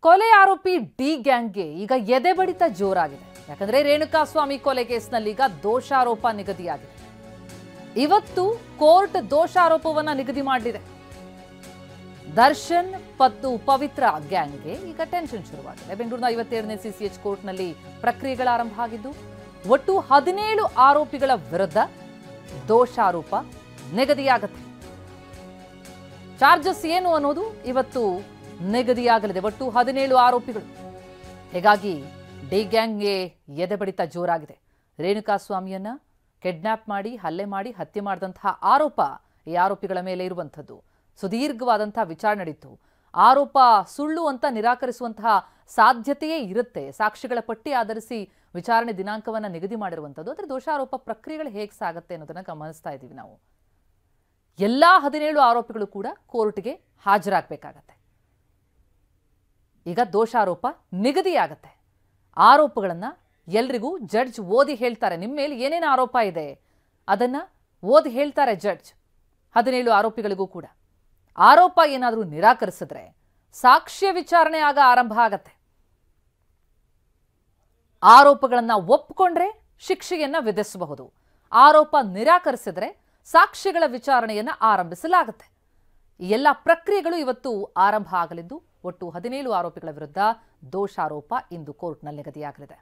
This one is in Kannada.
ಕೊಲೆ ಆರೋಪಿ ಡಿ ಗ್ಯಾಂಗ್ಗೆ ಈಗ ಎದೆ ಬಡಿತ ಜೋರಾಗಿದೆ. ಯಾಕಂದ್ರೆ ರೇಣುಕಾಸ್ವಾಮಿ ಕೊಲೆ ಕೇಸ್ನಲ್ಲಿ ಈಗ ದೋಷಾರೋಪ ನಿಗದಿಯಾಗಿದೆ. ಇವತ್ತು ಕೋರ್ಟ್ ದೋಷಾರೋಪವನ್ನ ನಿಗದಿ ಮಾಡಲಿದೆ. ದರ್ಶನ್ ಮತ್ತು ಪವಿತ್ರ ಗ್ಯಾಂಗ್ಗೆ ಈಗ ಟೆನ್ಷನ್ ಶುರುವಾಗಿದೆ. ಬೆಂಗಳೂರಿನ 57ನೇ ಸಿಸಿಎಚ್ ಕೋರ್ಟ್ನಲ್ಲಿ ಪ್ರಕ್ರಿಯೆಗಳ ಆರಂಭ ಆಗಿದ್ದು ಒಟ್ಟು 17 ಆರೋಪಿಗಳ ವಿರುದ್ಧ ದೋಷಾರೋಪ ನಿಗದಿಯಾಗುತ್ತೆ. ಚಾರ್ಜಸ್ ಏನು ಅನ್ನೋದು ಇವತ್ತು ನಿಗದಿಯಾಗಲಿದೆ. ಒಟ್ಟು 17 ಆರೋಪಿಗಳು. ಹೀಗಾಗಿ ಡಿ ಗ್ಯಾಂಗ್ಗೆ ಎದೆ ಬಡಿತ ಜೋರಾಗಿದೆ. ರೇಣುಕಾಸ್ವಾಮಿಯನ್ನ ಕಿಡ್ನಾಪ್ ಮಾಡಿ ಹಲ್ಲೆ ಮಾಡಿ ಹತ್ಯೆ ಮಾಡಿದಂತಹ ಆರೋಪ ಈ ಆರೋಪಿಗಳ ಮೇಲೆ ಇರುವಂಥದ್ದು. ಸುದೀರ್ಘವಾದಂತಹ ವಿಚಾರಣೆ ನಡೆಯಿತು. ಆರೋಪ ಸುಳ್ಳು ಅಂತ ನಿರಾಕರಿಸುವಂತಹ ಸಾಧ್ಯತೆಯೇ ಇರುತ್ತೆ. ಸಾಕ್ಷಿಗಳ ಪಟ್ಟಿ ಆಧರಿಸಿ ವಿಚಾರಣೆ ದಿನಾಂಕವನ್ನ ನಿಗದಿ ಮಾಡಿರುವಂಥದ್ದು. ಆದರೆ ದೋಷಾರೋಪ ಪ್ರಕ್ರಿಯೆಗಳು ಹೇಗೆ ಸಾಗುತ್ತೆ ಅನ್ನೋದನ್ನ ಗಮನಿಸ್ತಾ ಇದ್ದೀವಿ ನಾವು. ಎಲ್ಲಾ 17 ಆರೋಪಿಗಳು ಕೂಡ ಕೋರ್ಟ್ಗೆ ಹಾಜರಾಗಬೇಕಾಗತ್ತೆ. ಈಗ ದೋಷಾರೋಪ ನಿಗದಿಯಾಗತ್ತೆ. ಆರೋಪಗಳನ್ನ ಎಲ್ರಿಗೂ ಜಡ್ಜ್ ಓದಿ ಹೇಳ್ತಾರೆ. ನಿಮ್ಮ ಮೇಲೆ ಏನೇನು ಆರೋಪ ಇದೆ ಅದನ್ನ ಓದಿ ಹೇಳ್ತಾರೆ ಜಡ್ಜ್ 17 ಆರೋಪಿಗಳಿಗೂ ಕೂಡ. ಆರೋಪ ಏನಾದರೂ ನಿರಾಕರಿಸಿದ್ರೆ ಸಾಕ್ಷ್ಯ ವಿಚಾರಣೆ ಆಗ ಆರಂಭ ಆಗತ್ತೆ. ಆರೋಪಗಳನ್ನ ಒಪ್ಪಿಕೊಂಡ್ರೆ ಶಿಕ್ಷೆಯನ್ನ ವಿಧಿಸಬಹುದು. ಆರೋಪ ನಿರಾಕರಿಸಿದ್ರೆ ಸಾಕ್ಷ್ಯಗಳ ವಿಚಾರಣೆಯನ್ನ ಆರಂಭಿಸಲಾಗುತ್ತೆ. ಈ ಎಲ್ಲ ಪ್ರಕ್ರಿಯೆಗಳು ಇವತ್ತು ಆರಂಭ ಆಗಲಿದ್ದು ಒಟ್ಟು 17 ಆರೋಪಿಗಳ ವಿರುದ್ಧ ದೋಷಾರೋಪ ಇಂದು ಕೋರ್ಟ್ನಲ್ಲಿ ನಿಗದಿಯಾಗಲಿದೆ.